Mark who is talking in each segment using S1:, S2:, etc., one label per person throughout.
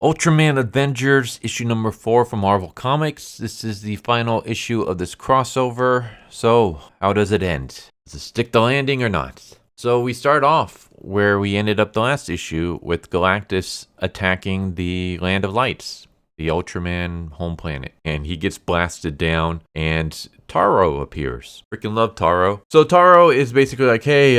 S1: Ultraman Avengers, issue number 4 from Marvel Comics. This is the final issue of this crossover. So, how does it end? Does it stick the landing or not? So, we start off where we ended up the last issue with Galactus attacking the Land of Lights, the Ultraman home planet. And he gets blasted down and Taro appears. Freaking love Taro. So Taro is basically like, hey,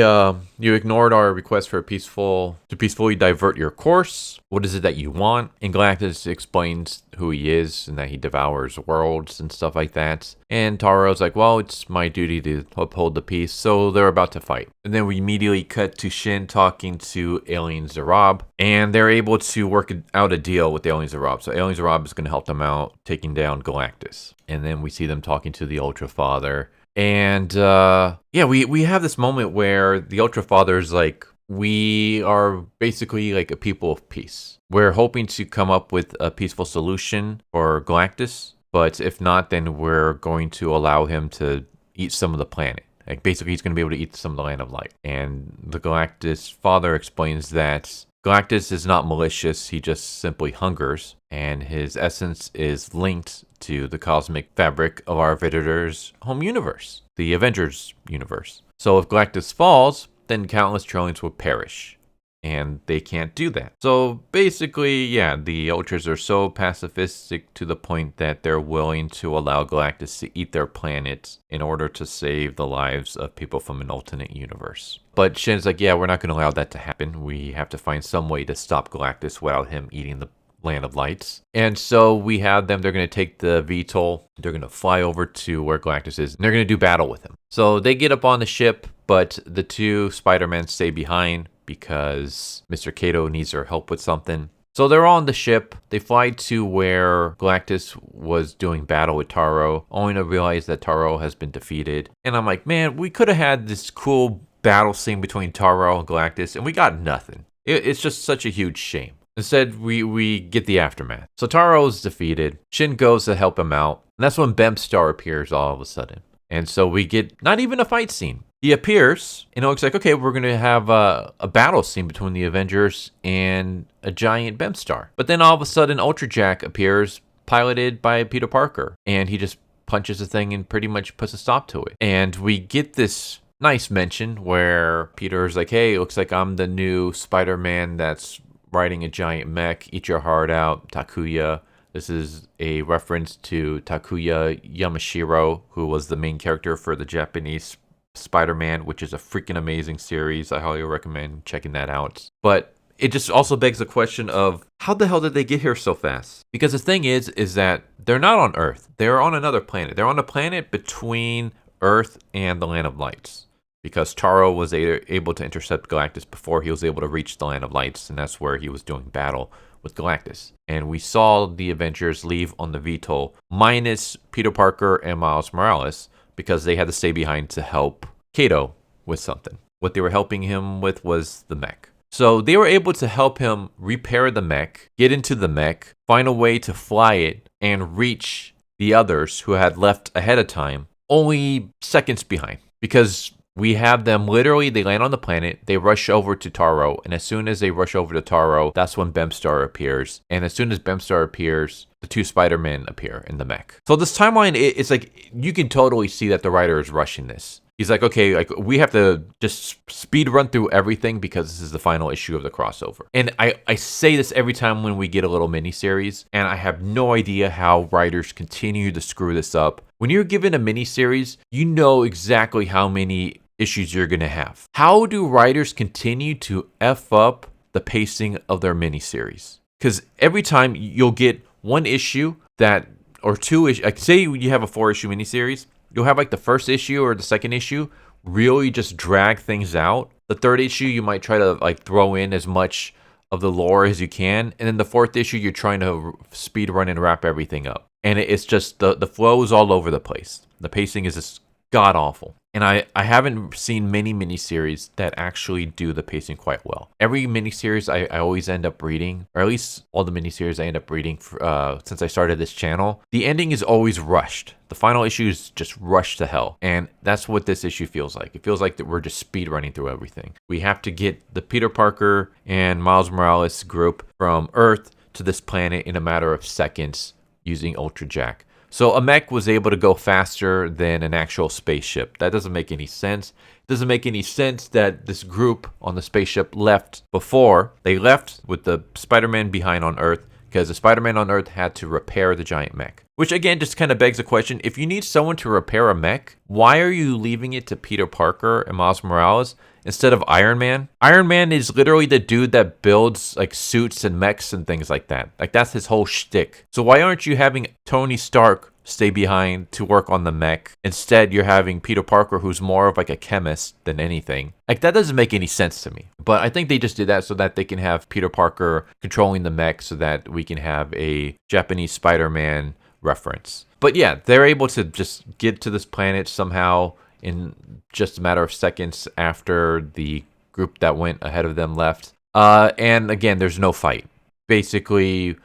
S1: you ignored our request for to peacefully divert your course. What is it that you want? And Galactus explains who he is and that he devours worlds and stuff like that. And Taro's like, well, it's my duty to uphold the peace. So they're about to fight. And then we immediately cut to Shin talking to Alien Zarab. And they're able to work out a deal with Alien Zarab. So Alien Zarab is going to help them out taking down Galactus. And then we see them talking to the Ultra Father. And we have this moment where the Ultra Father is like, we are basically like a people of peace. We're hoping to come up with a peaceful solution for Galactus. But if not, then we're going to allow him to eat some of the planet. Like basically he's going to be able to eat some of the Land of Light. And the Galactus Father explains that Galactus is not malicious, he just simply hungers, and his essence is linked to the cosmic fabric of our visitor's home universe, the Avengers universe. So if Galactus falls, then countless trillions will perish, and they can't do that. So basically, yeah, the Ultras are so pacifistic to the point that they're willing to allow Galactus to eat their planet in order to save the lives of people from an alternate universe. But Shin's like, yeah, we're not going to allow that to happen. We have to find some way to stop Galactus without him eating the Land of Lights. And so we have them, they're going to take the VTOL, they're going to fly over to where Galactus is, and they're going to do battle with him. So they get up on the ship, but the two Spider-Men stay behind because Mr. Kato needs their help with something. So they're on the ship, they fly to where Galactus was doing battle with Taro, only to realize that Taro has been defeated. And I'm like, man, we could have had this cool battle scene between Taro and Galactus, and we got nothing. It's just such a huge shame. Instead, we get the aftermath. So Taro's defeated. Shin goes to help him out. And that's when Bemstar appears all of a sudden. And so we get not even a fight scene. He appears, and it looks like, okay, we're going to have a battle scene between the Avengers and a giant Bemstar. But then all of a sudden, Ultra Jack appears, piloted by Peter Parker. And he just punches the thing and pretty much puts a stop to it. And we get this nice mention where Peter's like, hey, it looks like I'm the new Spider-Man that's riding a giant mech, eat your heart out, Takuya. This is a reference to Takuya Yamashiro, who was the main character for the Japanese Spider-Man, which is a freaking amazing series. I highly recommend checking that out. But it just also begs the question of how the hell did they get here so fast? Because the thing is that they're not on Earth. They're on another planet. They're on a planet between Earth and the Land of Lights. Because Taro was able to intercept Galactus before he was able to reach the Land of Lights, and that's where he was doing battle with Galactus. And we saw the Avengers leave on the VTOL, minus Peter Parker and Miles Morales, because they had to stay behind to help Kato with something. What they were helping him with was the mech. So they were able to help him repair the mech, get into the mech, find a way to fly it, and reach the others who had left ahead of time, only seconds behind. Because we have them literally, they land on the planet, they rush over to Taro, and as soon as they rush over to Taro, that's when Bemstar appears. And as soon as Bemstar appears, the two Spider-Men appear in the mech. So this timeline, it's like, you can totally see that the writer is rushing this. He's like, okay, like we have to just speed run through everything because this is the final issue of the crossover. And I say this every time when we get a little mini-series, and I have no idea how writers continue to screw this up. When you're given a mini-series, you know exactly how many issues you're going to have. How do writers continue to F up the pacing of their miniseries? Because every time you'll get one issue that, or two issues, like say you have a 4-issue miniseries, you'll have like the first issue or the second issue really just drag things out. The third issue, you might try to like throw in as much of the lore as you can. And then the fourth issue, you're trying to speed run and wrap everything up. And it's just, the flow is all over the place. The pacing is just god awful. And I haven't seen many miniseries that actually do the pacing quite well. Every miniseries I always end up reading, or at least all the miniseries I end up reading since I started this channel, the ending is always rushed. The final issue is just rushed to hell. And that's what this issue feels like. It feels like that we're just speed running through everything. We have to get the Peter Parker and Miles Morales group from Earth to this planet in a matter of seconds using Ultra Jack. So a mech was able to go faster than an actual spaceship. That doesn't make any sense. It doesn't make any sense that this group on the spaceship left before. They left with the Spider-Man behind on Earth because the Spider-Man on Earth had to repair the giant mech. Which again just kind of begs the question, if you need someone to repair a mech, why are you leaving it to Peter Parker and Miles Morales instead of Iron Man? Iron Man is literally the dude that builds like suits and mechs and things like that. Like that's his whole shtick. So why aren't you having Tony Stark stay behind to work on the mech? Instead, you're having Peter Parker, who's more of like a chemist than anything. Like that doesn't make any sense to me. But I think they just did that so that they can have Peter Parker controlling the mech so that we can have a Japanese Spider-Man reference. But yeah, they're able to just get to this planet somehow in just a matter of seconds after the group that went ahead of them left. And again, there's no fight. Basically,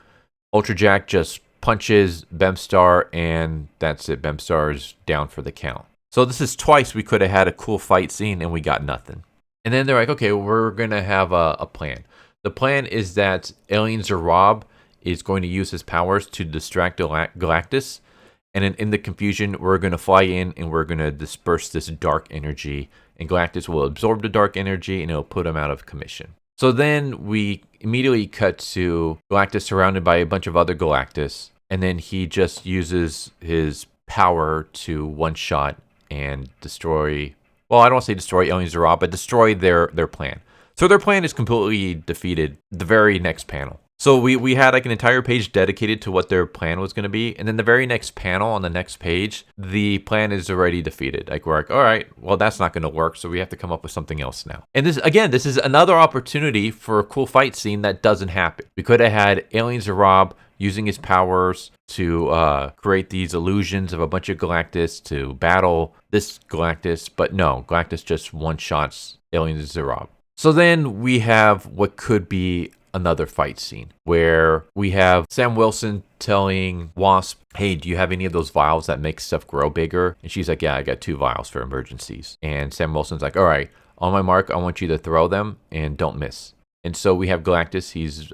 S1: Ultra Jack just punches Bemstar, and that's it. Bemstar is down for the count. So this is twice we could have had a cool fight scene, and we got nothing. And then they're like, okay, we're going to have a plan. The plan is that Alien Zarab is going to use his powers to distract Galactus. And then in the confusion, we're going to fly in and we're going to disperse this dark energy. And Galactus will absorb the dark energy and it'll put him out of commission. So then we immediately cut to Galactus surrounded by a bunch of other Galactus. And then he just uses his power to one-shot and destroy... Well, I don't want to say destroy Alien Zarab, but destroy their plan. So their plan is completely defeated the very next panel. So we had like an entire page dedicated to what their plan was going to be. And then the very next panel on the next page, the plan is already defeated. Like we're like, all right, well, that's not going to work. So we have to come up with something else now. And this, again, this is another opportunity for a cool fight scene that doesn't happen. We could have had Alien Zarab using his powers to create these illusions of a bunch of Galactus to battle this Galactus. But no, Galactus just one-shots Alien Zarab. So then we have what could be another fight scene where we have Sam Wilson telling Wasp, hey, do you have any of those vials that make stuff grow bigger? And she's like, yeah, I got 2 vials for emergencies. And Sam Wilson's like, all right, on my mark, I want you to throw them and don't miss. And so we have Galactus. He's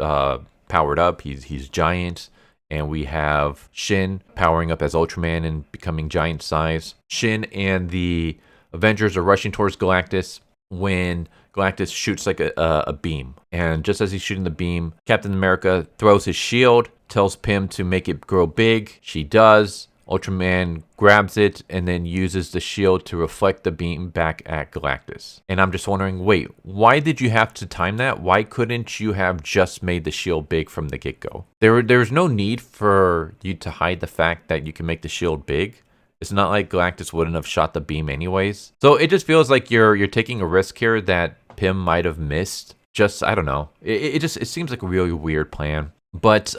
S1: powered up. He's giant. And we have Shin powering up as Ultraman and becoming giant size. Shin and the Avengers are rushing towards Galactus when Galactus shoots like a beam. And just as he's shooting the beam, Captain America throws his shield, tells Pym to make it grow big. She does. Ultraman grabs it and then uses the shield to reflect the beam back at Galactus. And I'm just wondering, wait, why did you have to time that? Why couldn't you have just made the shield big from the get-go? There's no need for you to hide the fact that you can make the shield big. It's not like Galactus wouldn't have shot the beam anyways. So it just feels like you're taking a risk here that Pym might have missed. Just, I don't know. It seems like a really weird plan. But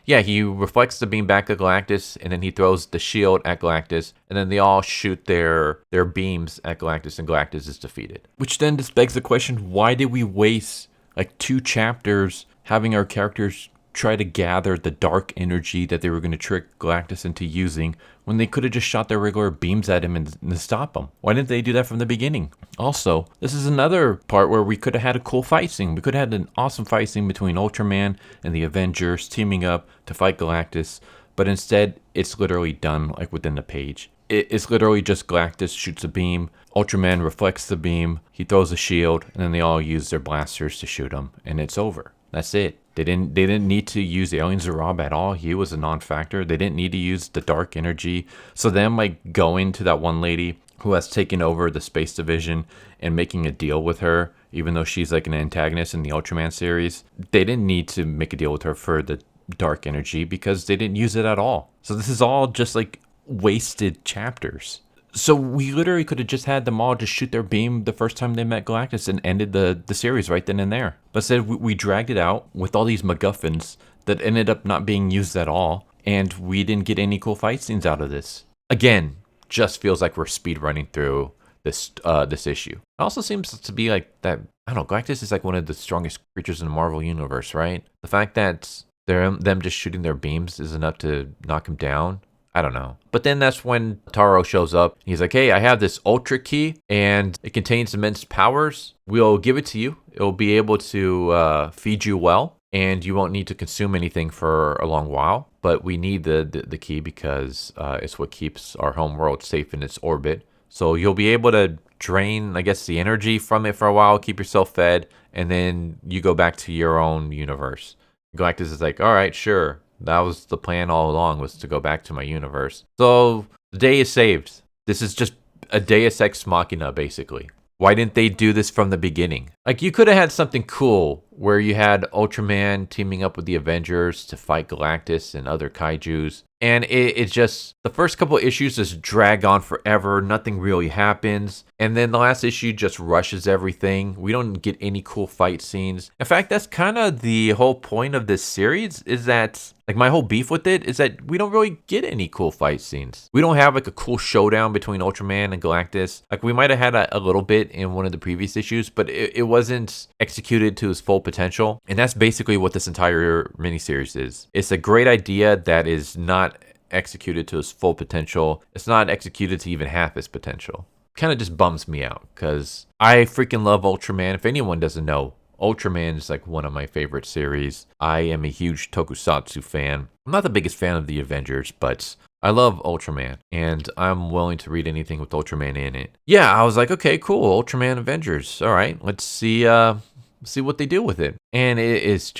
S1: yeah, he reflects the beam back at Galactus, and then he throws the shield at Galactus, and then they all shoot their beams at Galactus, and Galactus is defeated. Which then just begs the question, why did we waste like 2 chapters having our characters try to gather the dark energy that they were going to trick Galactus into using when they could have just shot their regular beams at him and stop him? Why didn't they do that from the beginning? Also, this is another part where we could have had a cool fight scene. We could have had an awesome fight scene between Ultraman and the Avengers teaming up to fight Galactus, but instead it's literally done like within the page. It's literally just Galactus shoots a beam, Ultraman reflects the beam, he throws a shield, and then they all use their blasters to shoot him, and it's over. That's it. They didn't need to use Alien Zarab at all. He was a non-factor. They didn't need to use the dark energy. So them like going to that one lady who has taken over the space division and making a deal with her, even though she's like an antagonist in the Ultraman series, they didn't need to make a deal with her for the dark energy because they didn't use it at all. So this is all just like wasted chapters. So we literally could have just had them all just shoot their beam the first time they met Galactus and ended the series right then and there. But instead we dragged it out with all these MacGuffins that ended up not being used at all, and we didn't get any cool fight scenes out of this. Again, just feels like we're speed running through this issue. It also seems to be like that, I don't know, Galactus is like one of the strongest creatures in the Marvel universe, right? The fact that them just shooting their beams is enough to knock him down, I don't know. But then that's when Taro shows up. He's like, hey, I have this Ultra Key, and it contains immense powers. We'll give it to you. It'll be able to feed you well. and you won't need to consume anything for a long while. But we need the key because it's what keeps our home world safe in its orbit. So you'll be able to drain, I guess, the energy from it for a while, keep yourself fed, and then you go back to your own universe. Galactus is like, all right, sure. That was the plan all along, was to go back to my universe. So the day is saved. This is just a Deus Ex Machina, basically. Why didn't they do this from the beginning? Like, you could have had something cool where you had Ultraman teaming up with the Avengers to fight Galactus and other kaijus. And it just, the first couple issues just drag on forever. Nothing really happens. And then the last issue just rushes everything. We don't get any cool fight scenes. In fact, that's kind of the whole point of this series, is that, like, my whole beef with it is that we don't really get any cool fight scenes. We don't have like a cool showdown between Ultraman and Galactus. Like, we might have had a little bit in one of the previous issues, but it wasn't executed to its full potential. And that's basically what this entire miniseries is. It's a great idea that is not executed to its full potential. It's not executed to even half its potential. Kind of just bums me out because I freaking love Ultraman. If anyone doesn't know, Ultraman is like one of my favorite series. I am a huge Tokusatsu fan. I'm not the biggest fan of the Avengers, but I love Ultraman, and I'm willing to read anything with Ultraman in it. Yeah, I was like, okay, cool, Ultraman Avengers. All right, let's see what they do with it. And it's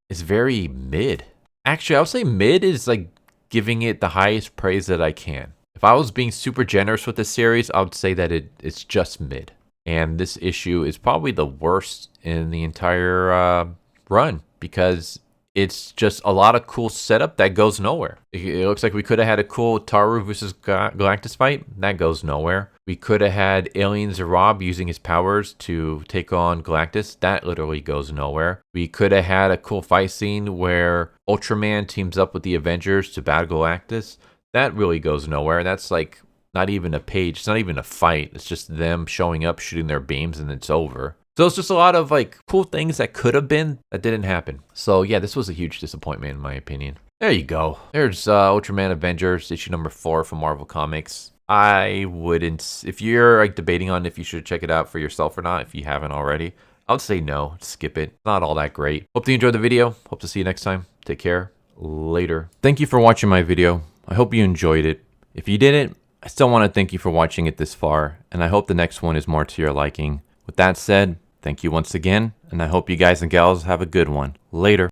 S1: very mid. Actually, I would say mid is like giving it the highest praise that I can. If I was being super generous with this series, I would say that it's just mid. And this issue is probably the worst in the entire run because it's just a lot of cool setup that goes nowhere. It looks like we could have had a cool Taru versus Galactus fight. That goes nowhere. We could have had Alien Zerab using his powers to take on Galactus. That literally goes nowhere. We could have had a cool fight scene where Ultraman teams up with the Avengers to battle Galactus. That really goes nowhere. That's like not even a page. It's not even a fight. It's just them showing up, shooting their beams, and it's over. So it's just a lot of like cool things that could have been that didn't happen. So yeah, this was a huge disappointment in my opinion. There you go. There's Ultraman Avengers issue number 4 from Marvel Comics. I wouldn't, if you're like debating on if you should check it out for yourself or not, if you haven't already, I would say no, skip it. It's not all that great. Hope you enjoyed the video. Hope to see you next time. Take care. Later. Thank you for watching my video. I hope you enjoyed it. If you didn't, I still want to thank you for watching it this far, and I hope the next one is more to your liking. With that said, thank you once again, and I hope you guys and gals have a good one. Later.